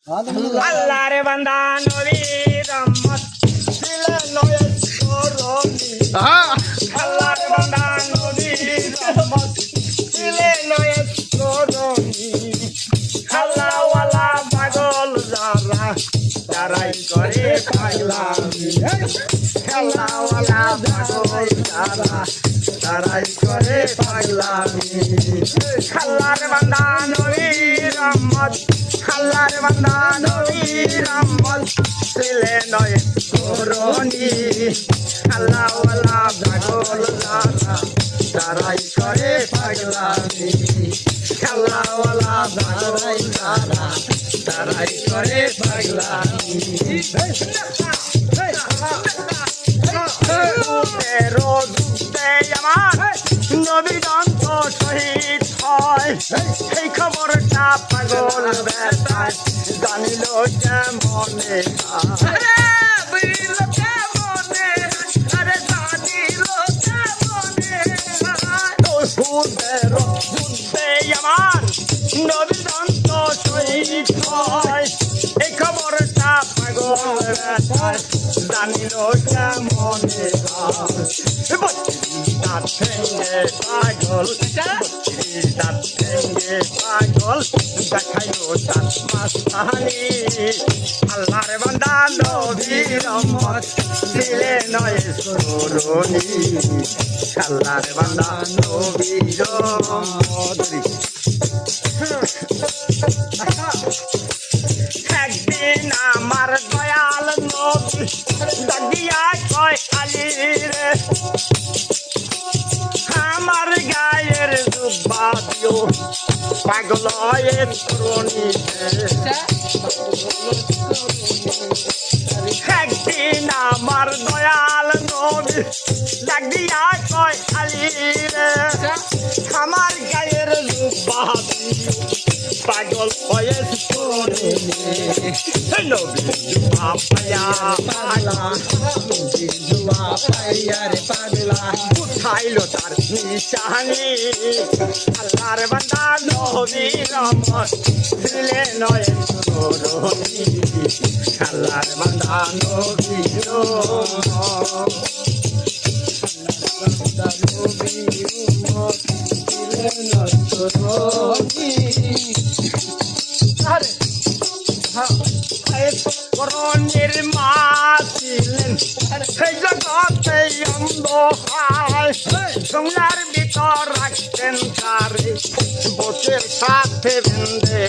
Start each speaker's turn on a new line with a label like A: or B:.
A: আল্লাহর বান্দা নবী রহমত ছিলেন নয় করনি আল্লাহর বান্দা নবী রহমত ছিলেন নয় করনি আল্লাহওয়ালা পাগল যারা তারাই করে পাগলামি আল্লাহওয়ালা পাগল যারা তারাই করে পাগলামি আল্লাহর বান্দা নবী রহমত আল্লাহর বান্দা নবী রহমত ছিলেন নয় করনি আল্লাহওয়ালা পাগল যারা তারাই করে পাগলামি আল্লাহওয়ালা পাগল যারা তারাই করে পাগলামি আমার নবী দন্ত শহীদ হয় এই খবরটা পাগল বেটায় জানিল কেমনে আমার নবী দন্ত শহীদ হয় এই খবরটা পাগল বেটায় জানিল কেমনে দাঁত ভেঙে পাগল দাঁত ভেঙে পাগল দেখাইলো দাঁত মাস্তানি আল্লাহর বান্দা নবী রহমত ছিলেন নয় করনি আল্লাহর বান্দা নবী রহমত একদিন আমার দয়াল নবী দাদিয়া কয় আলী রে আমার গায়ের জুব্বা দিও পাগল হয়ে তরুণী একদিন আমার দয়াল নবী দাদিয়া কয় আলী রে আমার গায়ের জুব্বা দিও পাগল হয়ে তরুণী নবী জুব্বা পায়া পাগলা নবী জুব্বা পায়া রে পাগলা উঠাইলো তার নিশানি আল্লাহর বান্দা নবী রহমত ছিলেন নয় করনি আল্লাহর বান্দা নবী রহমত ছিলেন নয় করনি করণের মা ছিলেন সেই জগতে অন্ধকার সোনার ভিতর রাখতেন তারে বসের সাথে বেঁধে